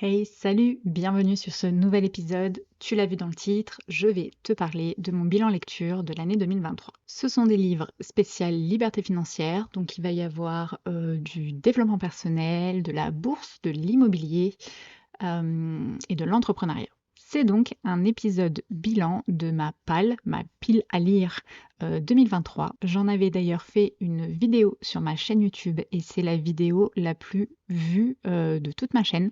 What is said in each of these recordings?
Hey, salut, bienvenue sur ce nouvel épisode. Tu l'as vu dans le titre, je vais te parler de mon bilan lecture de l'année 2023. Ce sont des livres spéciaux liberté financière, donc il va y avoir du développement personnel, de la bourse, de l'immobilier et de l'entrepreneuriat. C'est donc un épisode bilan de ma PAL, ma pile à lire 2023. J'en avais d'ailleurs fait une vidéo sur ma chaîne YouTube et c'est la vidéo la plus vue de toute ma chaîne.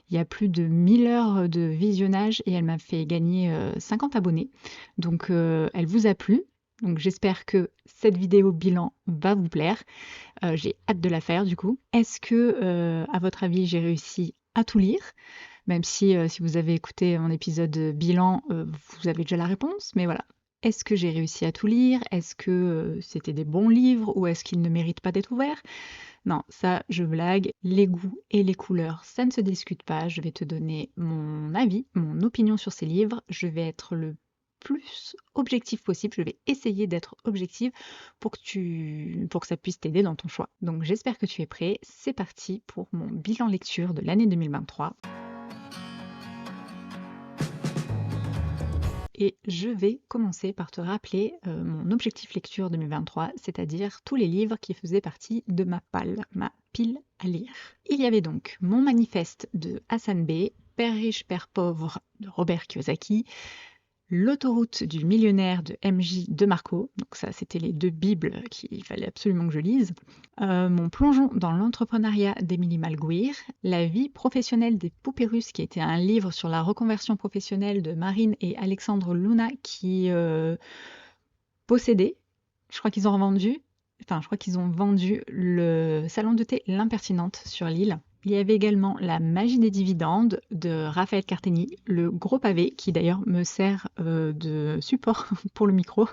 Il y a plus de 1000 heures de visionnage et elle m'a fait gagner 50 abonnés. Donc elle vous a plu. Donc j'espère que cette vidéo bilan va vous plaire. J'ai hâte de la faire du coup. Est-ce que, à votre avis, j'ai réussi à tout lire? Même si vous avez écouté mon épisode bilan, vous avez déjà la réponse, mais voilà. Est-ce que j'ai réussi à tout lire? Est-ce que c'était des bons livres ou est-ce qu'ils ne méritent pas d'être ouverts? Non, ça, je blague. Les goûts et les couleurs, ça ne se discute pas. Je vais te donner mon avis, mon opinion sur ces livres. Je vais être le plus objectif possible. Je vais essayer d'être objective pour que ça puisse t'aider dans ton choix. Donc j'espère que tu es prêt. C'est parti pour mon bilan lecture de l'année 2023. Et je vais commencer par te rappeler mon objectif lecture 2023, c'est-à-dire tous les livres qui faisaient partie de ma PAL, ma pile à lire. Il y avait donc mon manifeste de Hassan B, Père riche, Père pauvre de Robert Kiyosaki, L'autoroute du millionnaire de MJ de Marco, donc ça c'était les deux bibles qu'il fallait absolument que je lise, mon plongeon dans l'entrepreneuriat d'Émilie Malguir, La vie professionnelle des poupées russes qui était un livre sur la reconversion professionnelle de Marine et Alexandre Luna qui possédaient, je crois qu'ils ont vendu le salon de thé L'Impertinente sur l'île. Il y avait également La magie des dividendes de Raphaël Carteni, le gros pavé qui d'ailleurs me sert de support pour le micro,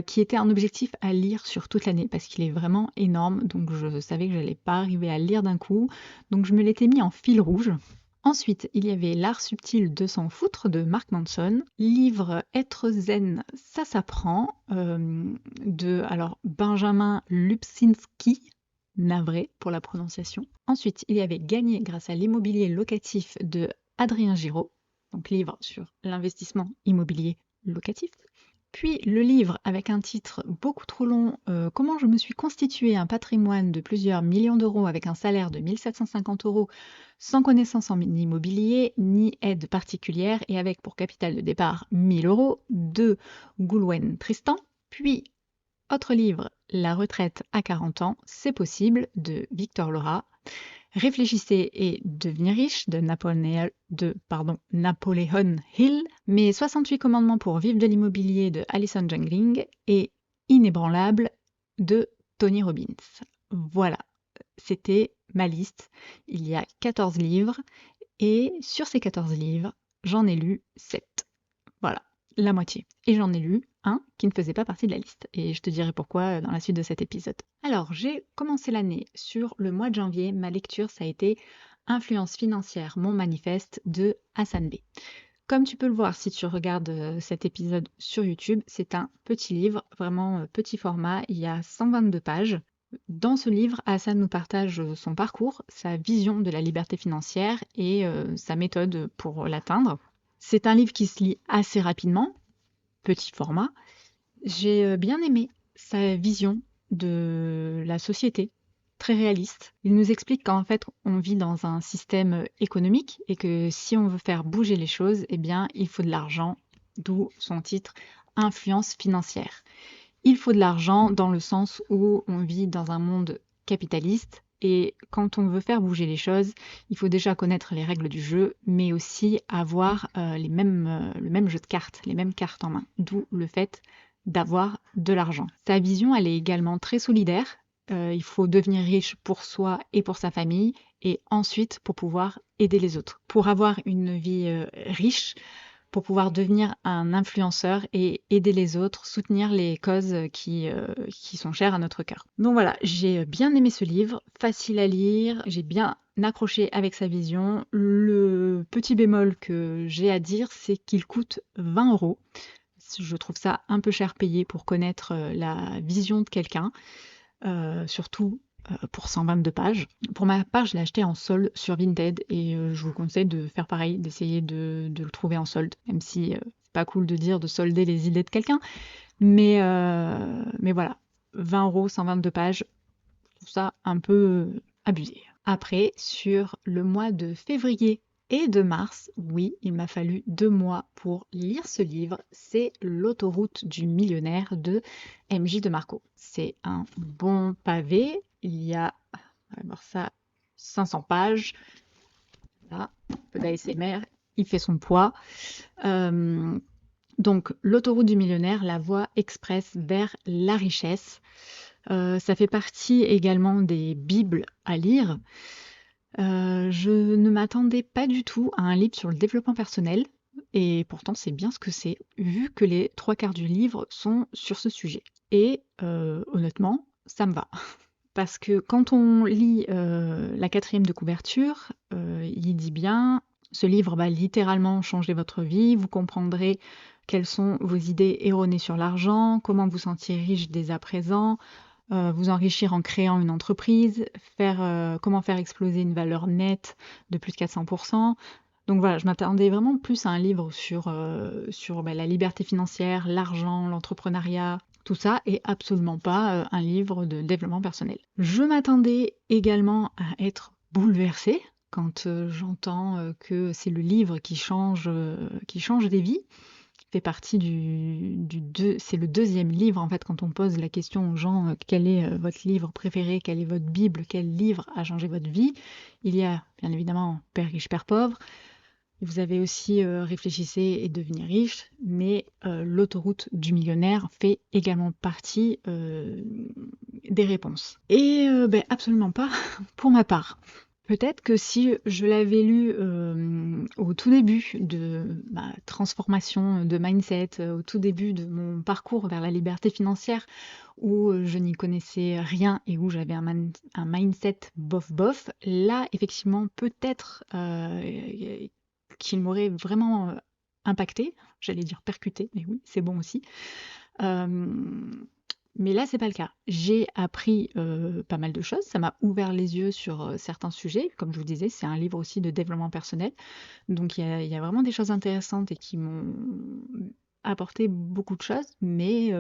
qui était un objectif à lire sur toute l'année parce qu'il est vraiment énorme, donc je savais que je n'allais pas arriver à le lire d'un coup, donc je me l'étais mis en fil rouge. Ensuite, il y avait L'art subtil de s'en foutre de Mark Manson, livre Être zen, ça s'apprend, de Benjamin Lubczynski, navré pour la prononciation. Ensuite, il y avait Gagner grâce à l'immobilier locatif de Adrien Giraud, donc livre sur l'investissement immobilier locatif. Puis le livre avec un titre beaucoup trop long, Comment je me suis constitué un patrimoine de plusieurs millions d'euros avec un salaire de 1750 euros sans connaissance en immobilier ni aide particulière et avec pour capital de départ 1000 euros de Goulwen Tristan. Puis autre livre, La retraite à 40 ans, c'est possible de Victor Laura. Réfléchissez et devenez riche de Napoléon Hill, Mes 68 commandements pour vivre de l'immobilier de Alison Jungling et Inébranlable de Tony Robbins. Voilà, c'était ma liste. Il y a 14 livres et sur ces 14 livres, j'en ai lu 7. Voilà, la moitié. Et j'en ai lu un qui ne faisait pas partie de la liste. Et je te dirai pourquoi dans la suite de cet épisode. Alors, j'ai commencé l'année sur le mois de janvier. Ma lecture, ça a été Influence financière, mon manifeste de Hassan B. Comme tu peux le voir si tu regardes cet épisode sur YouTube, c'est un petit livre, vraiment petit format. Il y a 122 pages. Dans ce livre, Hassan nous partage son parcours, sa vision de la liberté financière et sa méthode pour l'atteindre. C'est un livre qui se lit assez rapidement, petit format. J'ai bien aimé sa vision de la société, très réaliste. Il nous explique qu'en fait, on vit dans un système économique et que si on veut faire bouger les choses, eh bien, il faut de l'argent, d'où son titre Influence financière. Il faut de l'argent dans le sens où on vit dans un monde capitaliste et quand on veut faire bouger les choses, il faut déjà connaître les règles du jeu, mais aussi avoir le même jeu de cartes, les mêmes cartes en main, d'où le fait d'avoir de l'argent. Sa vision, elle est également très solidaire. Il faut devenir riche pour soi et pour sa famille, et ensuite pour pouvoir aider les autres. Pour avoir une vie riche, pour pouvoir devenir un influenceur et aider les autres, soutenir les causes qui sont chères à notre cœur. Donc voilà, j'ai bien aimé ce livre, facile à lire, j'ai bien accroché avec sa vision. Le petit bémol que j'ai à dire, c'est qu'il coûte 20 euros. Je trouve ça un peu cher payé pour connaître la vision de quelqu'un, surtout pour 122 pages. Pour ma part, je l'ai acheté en solde sur Vinted et je vous conseille de faire pareil, d'essayer de le trouver en solde, même si c'est pas cool de dire de solder les idées de quelqu'un, mais voilà, 20 €, 122 pages, je trouve ça un peu abusé. Après, sur le mois de février et de mars, oui, il m'a fallu 2 mois pour lire ce livre. C'est L'autoroute du millionnaire de MJ de Marco. C'est un bon pavé. Il y a, on va voir ça, 500 pages. Là, un peu d'ASMR, il fait son poids. Donc, L'autoroute du millionnaire, la voie express vers la richesse. Ça fait partie également des bibles à lire. Je ne m'attendais pas du tout à un livre sur le développement personnel, et pourtant c'est bien ce que c'est, vu que les 3/4 du livre sont sur ce sujet. Et honnêtement, ça me va. Parce que quand on lit la 4e de couverture, il dit bien, ce livre va littéralement changer votre vie, vous comprendrez quelles sont vos idées erronées sur l'argent, comment vous sentir riche dès à présent, vous enrichir en créant une entreprise, comment faire exploser une valeur nette de plus de 400%. Donc voilà, je m'attendais vraiment plus à un livre sur la liberté financière, l'argent, l'entrepreneuriat, tout ça, et absolument pas un livre de développement personnel. Je m'attendais également à être bouleversée quand j'entends que c'est le livre qui change des vies. Fait partie c'est le 2e livre en fait quand on pose la question aux gens quel est votre livre préféré, quelle est votre Bible, quel livre a changé votre vie. Il y a bien évidemment Père riche, Père pauvre. Vous avez aussi Réfléchissez et devenez riche, mais L'autoroute du millionnaire fait également partie des réponses. Et absolument pas pour ma part. Peut-être que si je l'avais lu au tout début de ma transformation de mindset, au tout début de mon parcours vers la liberté financière, où je n'y connaissais rien et où j'avais un mindset bof, là, effectivement, peut-être qu'il m'aurait vraiment impacté. J'allais dire percuté, mais oui, c'est bon aussi. Mais là, c'est pas le cas. J'ai appris pas mal de choses. Ça m'a ouvert les yeux sur certains sujets. Comme je vous disais, c'est un livre aussi de développement personnel. Donc, il y a vraiment des choses intéressantes et qui m'ont apporté beaucoup de choses, mais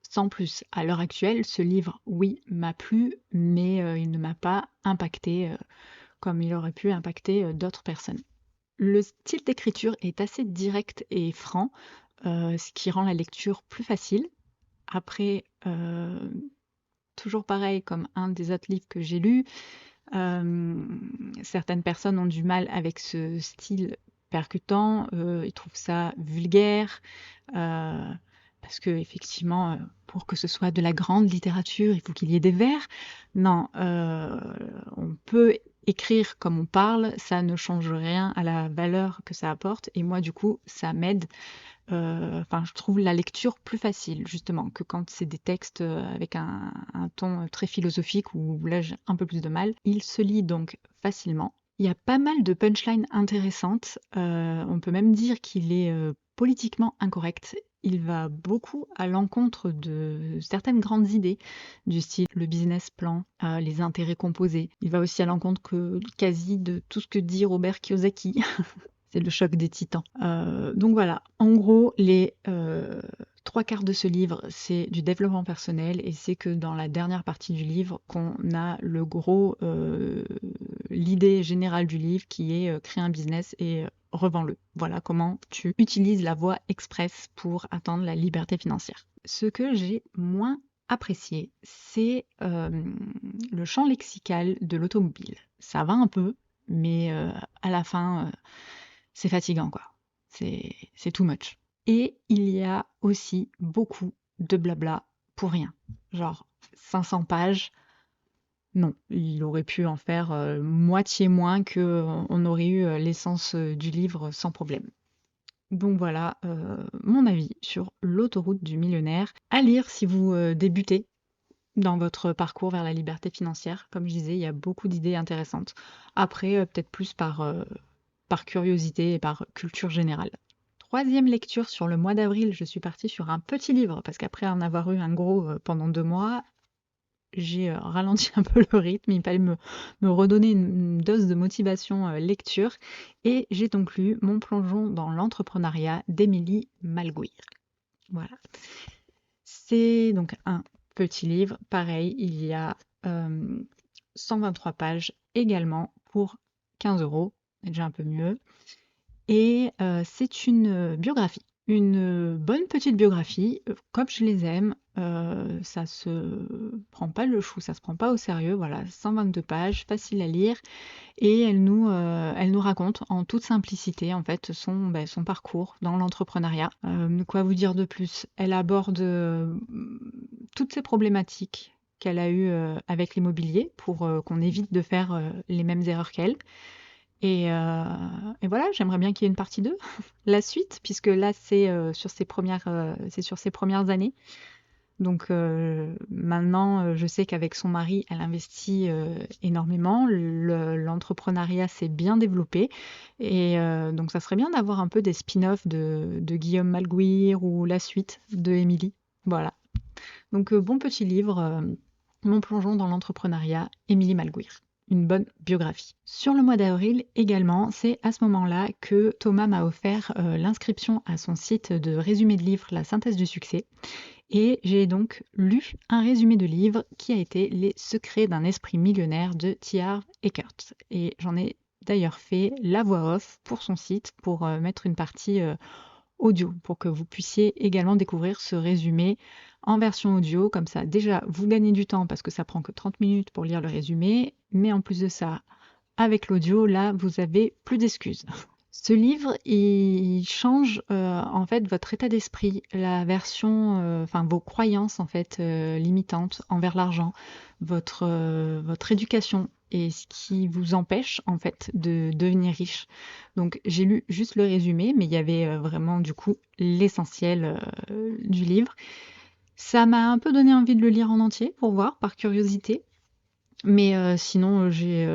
sans plus. À l'heure actuelle, ce livre, oui, m'a plu, mais il ne m'a pas impacté comme il aurait pu impacter d'autres personnes. Le style d'écriture est assez direct et franc, ce qui rend la lecture plus facile. Après, toujours pareil, comme un des autres livres que j'ai lus, certaines personnes ont du mal avec ce style percutant, ils trouvent ça vulgaire, parce que effectivement, pour que ce soit de la grande littérature, il faut qu'il y ait des vers. Non, on peut écrire comme on parle, ça ne change rien à la valeur que ça apporte, et moi du coup, ça m'aide. Enfin, je trouve la lecture plus facile, justement, que quand c'est des textes avec un ton très philosophique où là j'ai un peu plus de mal. Il se lit donc facilement. Il y a pas mal de punchlines intéressantes. On peut même dire qu'il est politiquement incorrect. Il va beaucoup à l'encontre de certaines grandes idées du style le business plan, les intérêts composés. Il va aussi à l'encontre quasi de tout ce que dit Robert Kiyosaki. C'est le choc des titans. Donc voilà, en gros, les 3/4 de ce livre, c'est du développement personnel, et c'est que dans la dernière partie du livre qu'on a l'idée générale du livre qui est créer un business et revends-le. Voilà comment tu utilises la voie express pour atteindre la liberté financière. Ce que j'ai moins apprécié, c'est le champ lexical de l'automobile. Ça va un peu, mais à la fin, c'est fatigant, quoi. C'est too much. Et il y a aussi beaucoup de blabla pour rien. Genre 500 pages. Non, il aurait pu en faire moitié moins que on aurait eu l'essence du livre sans problème. Donc voilà mon avis sur L'autoroute du millionnaire. À lire si vous débutez dans votre parcours vers la liberté financière. Comme je disais, il y a beaucoup d'idées intéressantes. Après, peut-être plus par curiosité et par culture générale. 3e lecture sur le mois d'avril, je suis partie sur un petit livre, parce qu'après en avoir eu un gros pendant 2 mois, j'ai ralenti un peu le rythme, il fallait me redonner une dose de motivation lecture, et j'ai donc lu Mon plongeon dans l'entrepreneuriat d'Émilie Malguir. Voilà. C'est donc un petit livre, pareil, il y a 123 pages également pour 15 euros, c'est déjà un peu mieux. Et c'est une biographie, une bonne petite biographie, comme je les aime. Ça se prend pas le chou, ça se prend pas au sérieux. Voilà, 122 pages, facile à lire, et elle nous raconte en toute simplicité en fait son parcours dans l'entrepreneuriat. Quoi vous dire de plus? Elle aborde toutes ces problématiques qu'elle a eues avec l'immobilier pour qu'on évite de faire les mêmes erreurs qu'elle. Et voilà, j'aimerais bien qu'il y ait une partie 2, la suite, puisque là, c'est sur ses premières années. Donc maintenant, je sais qu'avec son mari, elle investit énormément. L'entrepreneuriat s'est bien développé. Et donc, ça serait bien d'avoir un peu des spin-offs de Guillaume Malguir ou la suite de Émilie. Voilà. Donc, bon petit livre, Mon plongeon dans l'entrepreneuriat, Émilie Malguir. Une bonne biographie. Sur le mois d'avril également, c'est à ce moment-là que Thomas m'a offert l'inscription à son site de résumé de livres, La synthèse du succès. Et j'ai donc lu un résumé de livre qui a été Les secrets d'un esprit millionnaire de T. Harv Eckert. Et j'en ai d'ailleurs fait la voix off pour son site pour mettre une partie audio pour que vous puissiez également découvrir ce résumé en version audio. Comme ça, déjà, vous gagnez du temps parce que ça prend que 30 minutes pour lire le résumé. Mais en plus de ça, avec l'audio, là, vous avez plus d'excuses. Ce livre, il change en fait votre état d'esprit, la version, enfin vos croyances en fait limitantes envers l'argent, votre éducation et ce qui vous empêche en fait de devenir riche. Donc j'ai lu juste le résumé, mais il y avait vraiment du coup l'essentiel du livre. Ça m'a un peu donné envie de le lire en entier pour voir, par curiosité. Mais sinon, j'ai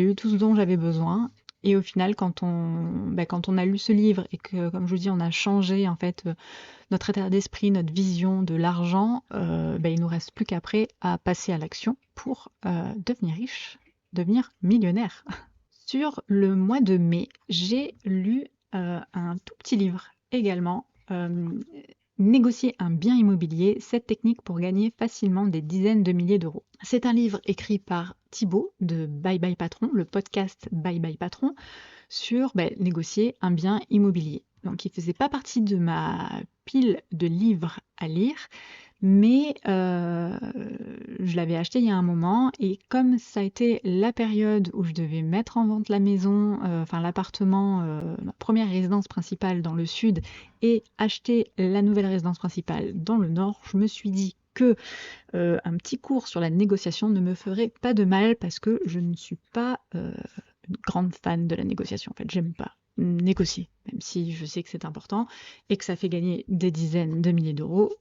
eu tout ce dont j'avais besoin. Et au final, quand on a lu ce livre et que, comme je vous dis, on a changé en fait notre état d'esprit, notre vision de l'argent, il nous reste plus qu'après à passer à l'action pour devenir riche, devenir millionnaire. Sur le mois de mai, j'ai lu un tout petit livre également. Négocier un bien immobilier, 7 techniques pour gagner facilement des dizaines de milliers d'euros. C'est un livre écrit par Thibaut de Bye Bye Patron, le podcast Bye Bye Patron, sur négocier un bien immobilier. Donc il ne faisait pas partie de ma pile de livres à lire, mais je l'avais acheté il y a un moment, et comme ça a été la période où je devais mettre en vente la maison, enfin l'appartement, ma première résidence principale dans le sud, et acheter la nouvelle résidence principale dans le nord, je me suis dit que un petit cours sur la négociation ne me ferait pas de mal, parce que je ne suis pas une grande fan de la négociation. En fait, j'aime pas négocier, même si je sais que c'est important et que ça fait gagner des dizaines de milliers d'euros.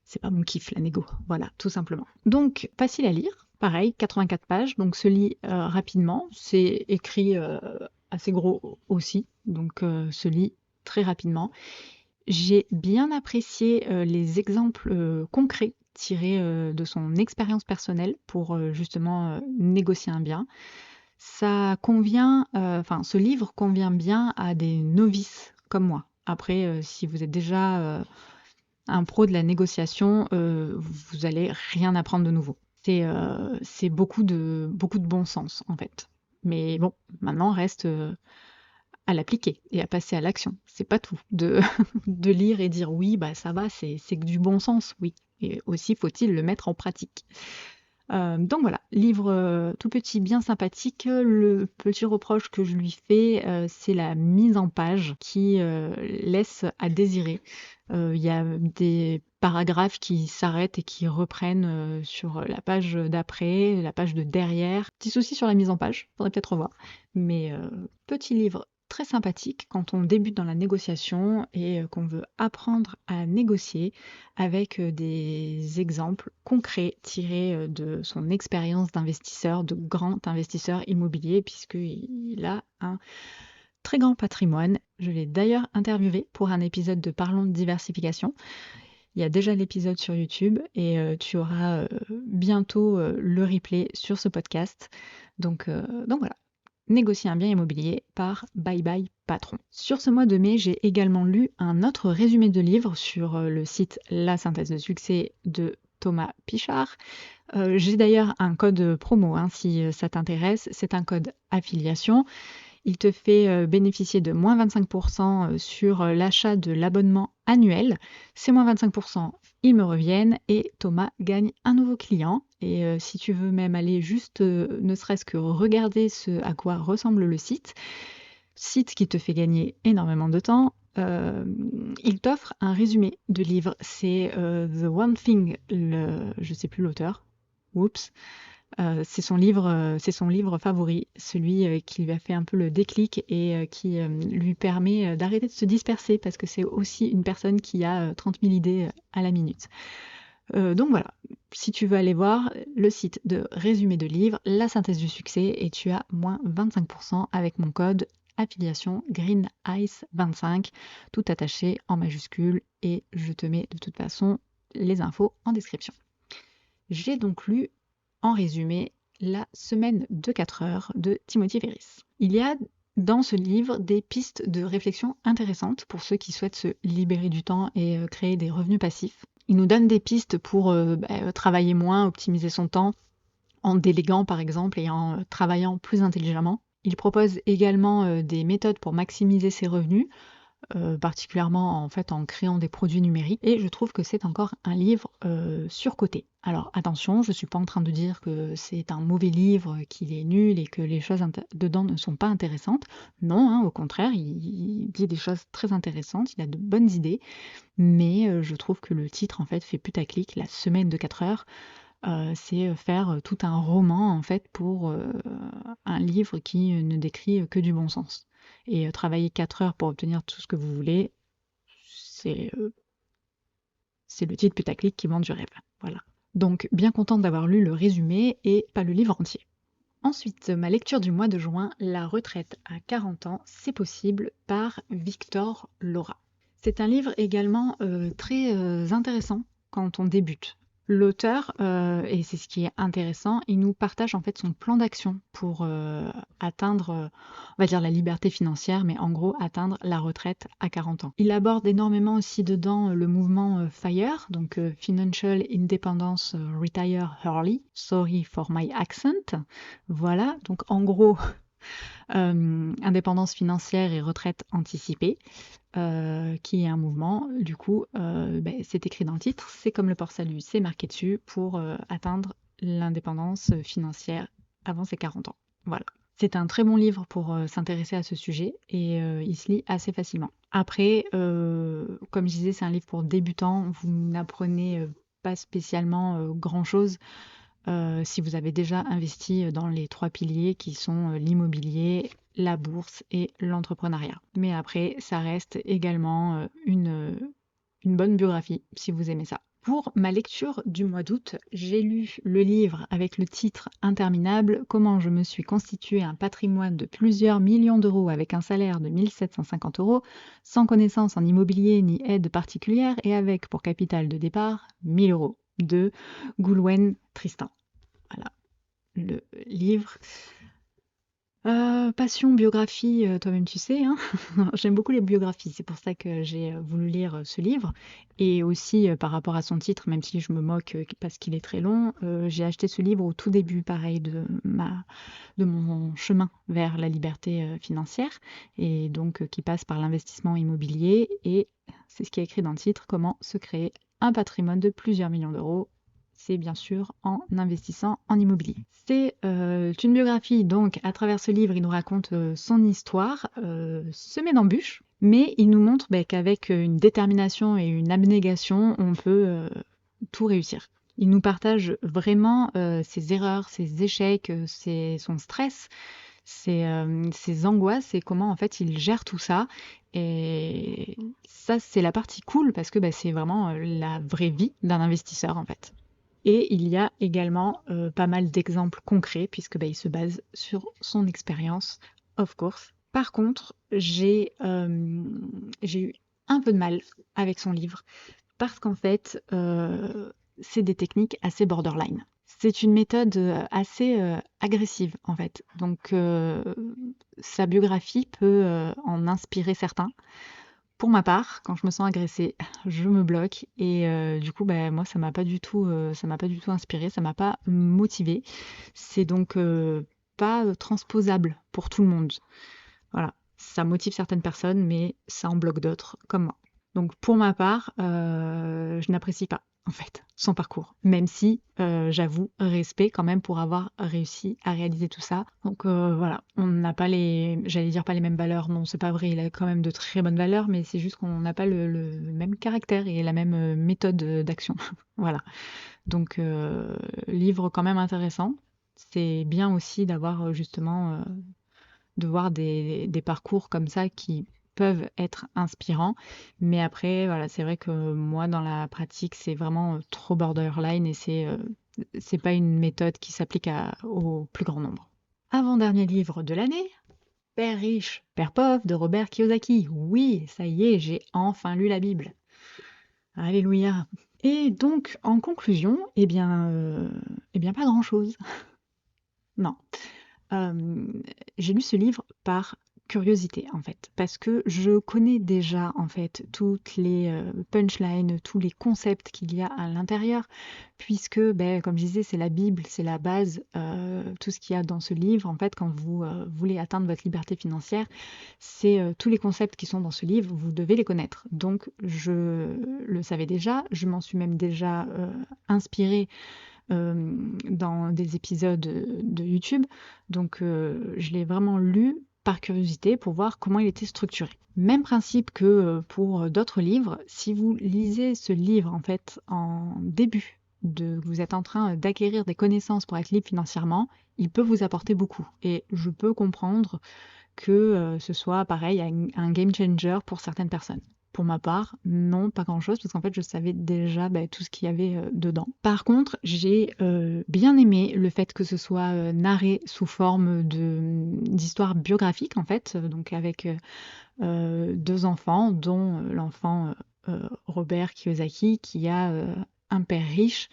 C'est pas mon kiff la négo, voilà, tout simplement. Donc facile à lire, pareil, 84 pages, donc se lit rapidement. C'est écrit assez gros aussi, donc se lit très rapidement. J'ai bien apprécié les exemples concrets tirés de son expérience personnelle pour justement négocier un bien. Ça convient, ce livre convient bien à des novices comme moi. Après, si vous êtes déjà un pro de la négociation, vous allez rien apprendre de nouveau. C'est beaucoup de bon sens en fait. Mais bon, maintenant reste à l'appliquer et à passer à l'action. C'est pas tout de, de lire et dire oui, bah ça va, c'est que du bon sens, oui. Et aussi faut-il le mettre en pratique. Donc voilà, livre tout petit, bien sympathique. Le petit reproche que je lui fais, c'est la mise en page qui laisse à désirer. Il y a des paragraphes qui s'arrêtent et qui reprennent sur la page d'après, la page de derrière. Petit souci sur la mise en page, faudrait peut-être revoir. Mais petit livre très sympathique quand on débute dans la négociation et qu'on veut apprendre à négocier, avec des exemples concrets tirés de son expérience d'investisseur, de grand investisseur immobilier, puisqu'il a un très grand patrimoine. Je l'ai d'ailleurs interviewé pour un épisode de Parlons de diversification. Il y a déjà l'épisode sur YouTube et tu auras bientôt le replay sur ce podcast. Donc voilà, négocier un bien immobilier par Bye Bye Patron. Sur ce mois de mai, j'ai également lu un autre résumé de livre sur le site La Synthèse de Succès de Thomas Pichard. J'ai d'ailleurs un code promo hein, si ça t'intéresse, c'est un code affiliation. Il te fait bénéficier de moins 25% sur l'achat de l'abonnement annuel. Ces moins 25%, ils me reviennent et Thomas gagne un nouveau client. Et si tu veux même aller juste, ne serait-ce que regarder ce à quoi ressemble le site qui te fait gagner énormément de temps, il t'offre un résumé de livre. C'est The One Thing, je ne sais plus l'auteur. Oups. C'est son livre favori, celui qui lui a fait un peu le déclic et qui lui permet d'arrêter de se disperser parce que c'est aussi une personne qui a 30 000 idées à la minute. Donc voilà, si tu veux aller voir le site de résumé de livres, la synthèse du succès, et tu as moins 25% avec mon code affiliation GreenIce25, tout attaché en majuscule, et je te mets de toute façon les infos en description. J'ai donc lu en résumé La semaine de 4 heures de Timothy Ferris. Il y a dans ce livre des pistes de réflexion intéressantes pour ceux qui souhaitent se libérer du temps et créer des revenus passifs. Il nous donne des pistes pour travailler moins, optimiser son temps, en déléguant par exemple et en travaillant plus intelligemment. Il propose également des méthodes pour maximiser ses revenus, particulièrement en fait en créant des produits numériques, et je trouve que c'est encore un livre surcoté. Alors attention, je suis pas en train de dire que c'est un mauvais livre, qu'il est nul et que les choses dedans ne sont pas intéressantes. Non, hein, au contraire, il dit des choses très intéressantes, il a de bonnes idées, mais je trouve que le titre en fait fait putaclic, La semaine de 4 heures. C'est faire tout un roman en fait pour un livre qui ne décrit que du bon sens. Et travailler 4 heures pour obtenir tout ce que vous voulez, c'est le titre putaclic qui vend du rêve. Voilà. Donc bien contente d'avoir lu le résumé et pas le livre entier. Ensuite, ma lecture du mois de juin, La retraite à 40 ans, c'est possible, par Victor Laura. C'est un livre également très intéressant quand on débute. L'auteur, et c'est ce qui est intéressant, il nous partage en fait son plan d'action pour atteindre, on va dire la liberté financière, mais en gros atteindre la retraite à 40 ans. Il aborde énormément aussi dedans le mouvement FIRE, donc Financial Independence Retire Early. Sorry for my accent. Voilà, donc en gros, indépendance financière et retraite anticipée. Qui est un mouvement, du coup, c'est écrit dans le titre, c'est comme le port-salut, c'est marqué dessus pour atteindre l'indépendance financière avant ses 40 ans. Voilà. C'est un très bon livre pour s'intéresser à ce sujet et il se lit assez facilement. Après, comme je disais, c'est un livre pour débutants, vous n'apprenez pas spécialement grand-chose si vous avez déjà investi dans les 3 piliers qui sont l'immobilier, la bourse et l'entrepreneuriat. Mais après, ça reste également une bonne biographie si vous aimez ça. Pour ma lecture du mois d'août, j'ai lu le livre avec le titre interminable Comment je me suis constitué un patrimoine de plusieurs millions d'euros avec un salaire de 1 750 euros, sans connaissance en immobilier ni aide particulière et avec pour capital de départ 1 000 euros, de Goulwen Tristan. Voilà, le livre. Passion, biographie, toi-même tu sais, hein. J'aime beaucoup les biographies, c'est pour ça que j'ai voulu lire ce livre. Et aussi par rapport à son titre, même si je me moque parce qu'il est très long, j'ai acheté ce livre au tout début, pareil, de mon chemin vers la liberté financière, et donc qui passe par l'investissement immobilier. Et c'est ce qui est écrit dans le titre, comment se créer un patrimoine de plusieurs millions d'euros. C'est bien sûr en investissant en immobilier. C'est une biographie, donc à travers ce livre, il nous raconte son histoire, semée d'embûches, mais il nous montre qu'avec une détermination et une abnégation, on peut tout réussir. Il nous partage vraiment ses erreurs, ses échecs, son stress, ses angoisses et comment en fait il gère tout ça. Et ça, c'est la partie cool parce que c'est vraiment la vraie vie d'un investisseur en fait. Et il y a également pas mal d'exemples concrets, puisque il se base sur son expérience, of course. Par contre, j'ai eu un peu de mal avec son livre, parce qu'en fait, c'est des techniques assez borderline. C'est une méthode assez agressive en fait. Donc sa biographie peut en inspirer certains. Pour ma part, quand je me sens agressée, je me bloque et du coup, bah, moi, ça m'a pas du tout inspiré, ça m'a pas motivée. C'est donc pas transposable pour tout le monde. Voilà, ça motive certaines personnes, mais ça en bloque d'autres, comme moi. Donc pour ma part, je n'apprécie pas, en fait, son parcours. Même si, j'avoue, respect quand même pour avoir réussi à réaliser tout ça. Donc voilà, on n'a pas les j'allais dire pas les mêmes valeurs, non, c'est pas vrai, il a quand même de très bonnes valeurs, mais c'est juste qu'on n'a pas le même caractère et la même, méthode, d'action. Voilà. Donc livre quand même intéressant. C'est bien aussi d'avoir, justement, de voir des parcours comme ça qui peuvent être inspirants. Mais après, voilà, c'est vrai que moi, dans la pratique, c'est vraiment trop borderline et c'est pas une méthode qui s'applique au plus grand nombre. Avant-dernier livre de l'année, Père riche, Père pauvre de Robert Kiyosaki. Oui, ça y est, j'ai enfin lu la Bible. Alléluia. Et donc, en conclusion, eh bien pas grand-chose. Non. J'ai lu ce livre par curiosité, en fait, parce que je connais déjà, en fait, toutes les punchlines, tous les concepts qu'il y a à l'intérieur, puisque, ben, comme je disais, c'est la Bible, c'est la base, tout ce qu'il y a dans ce livre, en fait, quand vous voulez atteindre votre liberté financière, c'est tous les concepts qui sont dans ce livre, vous devez les connaître. Donc, je le savais déjà, je m'en suis même déjà inspirée dans des épisodes de YouTube. Donc je l'ai vraiment lu par curiosité pour voir comment il était structuré. Même principe que pour d'autres livres, si vous lisez ce livre en fait en début vous êtes en train d'acquérir des connaissances pour être libre financièrement, il peut vous apporter beaucoup. Et je peux comprendre que ce soit pareil, un game changer pour certaines personnes. Pour ma part, non, pas grand-chose, parce qu'en fait, je savais déjà tout ce qu'il y avait dedans. Par contre, j'ai bien aimé le fait que ce soit narré sous forme d'histoire biographique, en fait, donc avec deux enfants, dont l'enfant Robert Kiyosaki, qui a un père riche,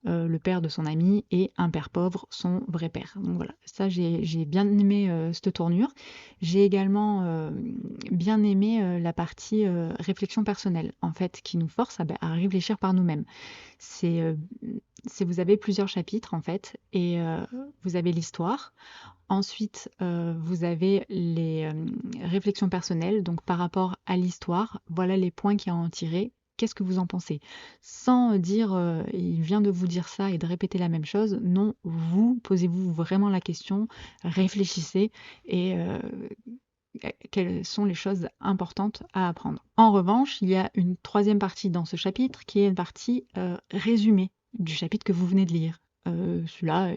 le père de son ami, et un père pauvre, son vrai père. Donc voilà, ça j'ai bien aimé cette tournure. J'ai également bien aimé la partie réflexion personnelle, en fait, qui nous force à réfléchir par nous-mêmes. C'est, euh, vous avez plusieurs chapitres, en fait, et vous avez l'histoire. Ensuite, vous avez les réflexions personnelles, donc par rapport à l'histoire, voilà les points qu'il y a à en tirer. Qu'est-ce que vous en pensez? Sans dire il vient de vous dire ça et de répéter la même chose. Non, vous posez-vous vraiment la question, réfléchissez et quelles sont les choses importantes à apprendre. En revanche, il y a une troisième partie dans ce chapitre qui est une partie résumée du chapitre que vous venez de lire. Celui-là,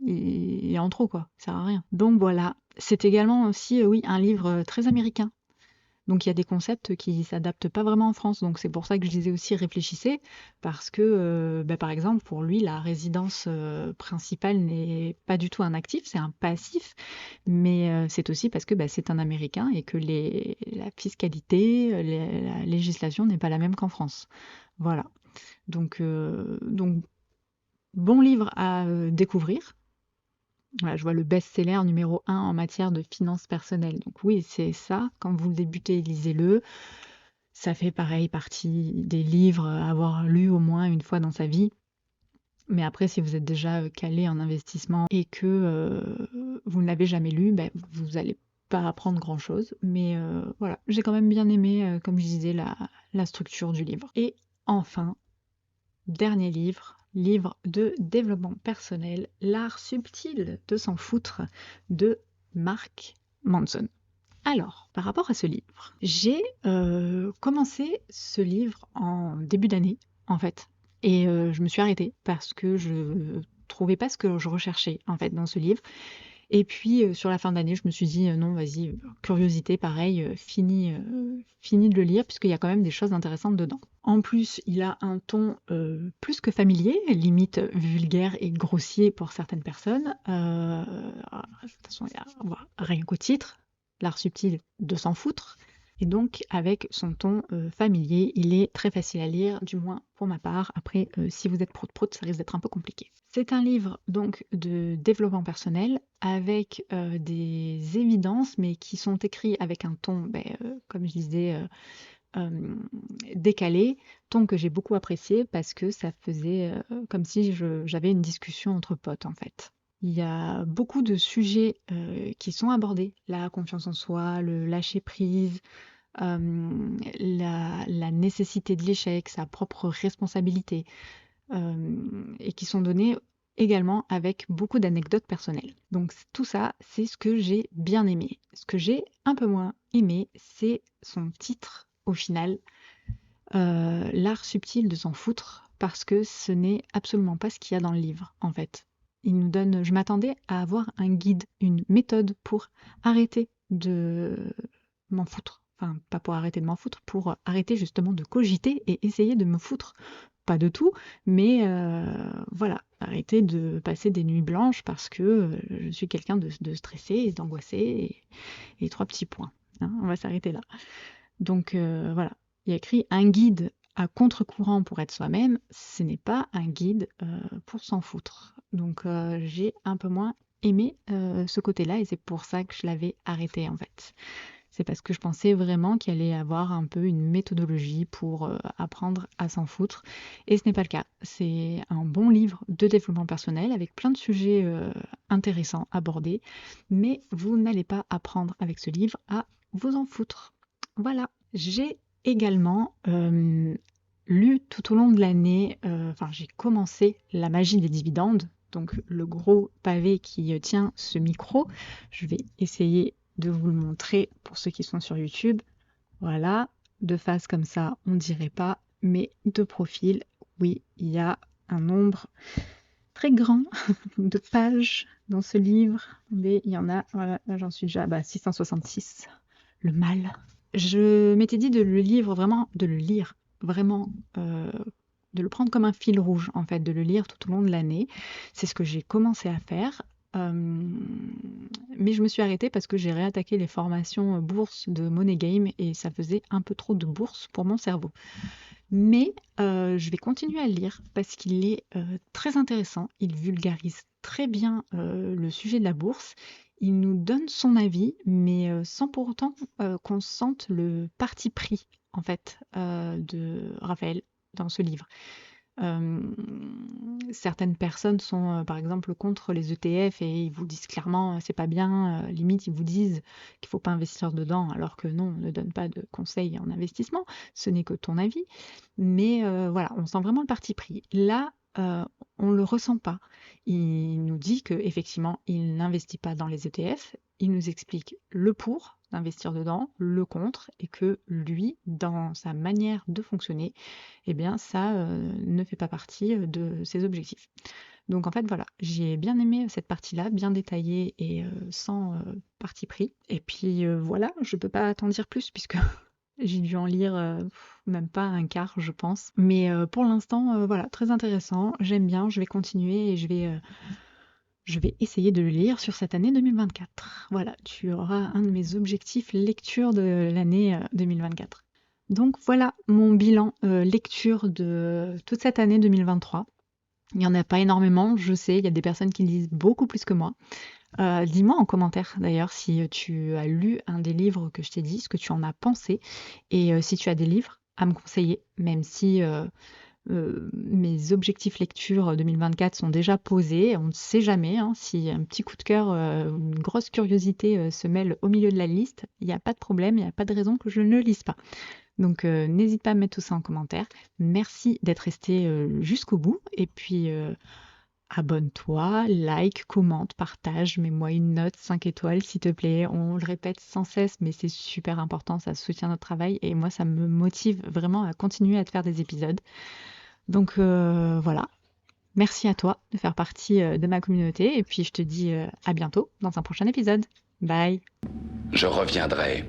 il est en trop quoi, ça sert à rien. Donc voilà, c'est également aussi, oui, un livre très américain. Donc il y a des concepts qui s'adaptent pas vraiment en France. Donc c'est pour ça que je disais aussi réfléchissez, parce que par exemple pour lui la résidence principale n'est pas du tout un actif, c'est un passif. Mais c'est aussi parce que c'est un Américain et que la fiscalité, la législation n'est pas la même qu'en France. Voilà. Donc bon livre à découvrir. Voilà, je vois le best-seller numéro 1 en matière de finances personnelles. Donc oui, c'est ça. Quand vous le débutez, lisez-le. Ça fait pareil partie des livres à avoir lu au moins une fois dans sa vie. Mais après, si vous êtes déjà calé en investissement et que vous ne l'avez jamais lu, vous n'allez pas apprendre grand-chose. Mais voilà, j'ai quand même bien aimé, comme je disais, la structure du livre. Et enfin, dernier livre, livre de développement personnel, L'art subtil de s'en foutre de Mark Manson. Alors, par rapport à ce livre, j'ai commencé ce livre en début d'année, en fait, et je me suis arrêtée parce que je trouvais pas ce que je recherchais, en fait, dans ce livre. Et puis, sur la fin d'année, je me suis dit: «Non, vas-y, curiosité, pareil, finis de le lire puisqu'il y a quand même des choses intéressantes dedans». En plus, il a un ton, plus que familier, limite vulgaire et grossier pour certaines personnes. De toute façon, il y a voilà, rien qu'au titre, l'art subtil de s'en foutre. et donc avec son ton familier. Il est très facile à lire, du moins pour ma part. Après, si vous êtes prout-prout, ça risque d'être un peu compliqué. C'est un livre donc de développement personnel avec des évidences, mais qui sont écrits avec un ton, comme je disais, décalé, ton que j'ai beaucoup apprécié parce que ça faisait comme si j'avais une discussion entre potes en fait. Il y a beaucoup de sujets qui sont abordés, la confiance en soi, le lâcher prise, la nécessité de l'échec, sa propre responsabilité, et qui sont donnés également avec beaucoup d'anecdotes personnelles. Donc tout ça, c'est ce que j'ai bien aimé. Ce que j'ai un peu moins aimé, c'est son titre au final, L'art subtil de s'en foutre, parce que ce n'est absolument pas ce qu'il y a dans le livre en fait. Je m'attendais à avoir un guide, une méthode pour arrêter de m'en foutre. Enfin, pas pour arrêter de m'en foutre, pour arrêter justement de cogiter et essayer de me foutre. Pas de tout, mais voilà, arrêter de passer des nuits blanches parce que je suis quelqu'un de stressé et d'angoissé et trois petits points. Hein, on va s'arrêter là. Donc voilà, il y a écrit un guide à contre-courant pour être soi-même, ce n'est pas un guide pour s'en foutre. Donc j'ai un peu moins aimé ce côté-là et c'est pour ça que je l'avais arrêté en fait. C'est parce que je pensais vraiment qu'il allait avoir un peu une méthodologie pour apprendre à s'en foutre. Et ce n'est pas le cas. C'est un bon livre de développement personnel avec plein de sujets intéressants abordés. Mais vous n'allez pas apprendre avec ce livre à vous en foutre. Voilà. J'ai également lu tout au long de l'année, j'ai commencé La magie des dividendes, donc le gros pavé qui tient ce micro. Je vais essayer de vous le montrer pour ceux qui sont sur YouTube. Voilà, de face comme ça, on dirait pas, mais de profil, oui, il y a un nombre très grand de pages dans ce livre. Mais il y en a, voilà, là j'en suis déjà à 666. Le mal. Je m'étais dit de le lire vraiment, de le prendre comme un fil rouge, en fait, de le lire tout au long de l'année. C'est ce que j'ai commencé à faire. Mais je me suis arrêtée parce que j'ai réattaqué les formations bourse de Money Game et ça faisait un peu trop de bourse pour mon cerveau. Mais je vais continuer à le lire parce qu'il est très intéressant. Il vulgarise très bien le sujet de la bourse. Il nous donne son avis, mais sans pour autant qu'on sente le parti pris, en fait, de Raphaël dans ce livre. Certaines personnes sont par exemple contre les ETF et ils vous disent clairement c'est pas bien, limite ils vous disent qu'il faut pas investir dedans alors que non, on ne donne pas de conseils en investissement, ce n'est que ton avis. Mais voilà, on sent vraiment le parti pris. Là, on le ressent pas. Il nous dit qu'effectivement, il n'investit pas dans les ETF, il nous explique le pour d'investir dedans, le contre, et que lui, dans sa manière de fonctionner, eh bien ça ne fait pas partie de ses objectifs. Donc en fait voilà, j'ai bien aimé cette partie-là, bien détaillée et sans parti pris. Et puis voilà, je peux pas t'en dire plus puisque j'ai dû en lire même pas un quart, je pense. Mais pour l'instant, voilà, très intéressant. J'aime bien, je vais continuer et je vais essayer de le lire sur cette année 2024. Voilà, tu auras un de mes objectifs lecture de l'année 2024. Donc voilà mon bilan lecture de toute cette année 2023. Il n'y en a pas énormément, je sais, il y a des personnes qui lisent beaucoup plus que moi. Dis-moi en commentaire d'ailleurs si tu as lu un des livres que je t'ai dit, ce que tu en as pensé, et si tu as des livres à me conseiller, même si mes objectifs lecture 2024 sont déjà posés, on ne sait jamais, hein, si un petit coup de cœur, une grosse curiosité se mêle au milieu de la liste, il n'y a pas de problème, il n'y a pas de raison que je ne le lise pas. Donc n'hésite pas à mettre tout ça en commentaire. Merci d'être resté jusqu'au bout, et puis abonne-toi, like, commente, partage, mets-moi une note 5 étoiles s'il te plaît. On le répète sans cesse, mais c'est super important, ça soutient notre travail et moi ça me motive vraiment à continuer à te faire des épisodes. Donc voilà, merci à toi de faire partie de ma communauté et puis je te dis à bientôt dans un prochain épisode. Bye! Je reviendrai.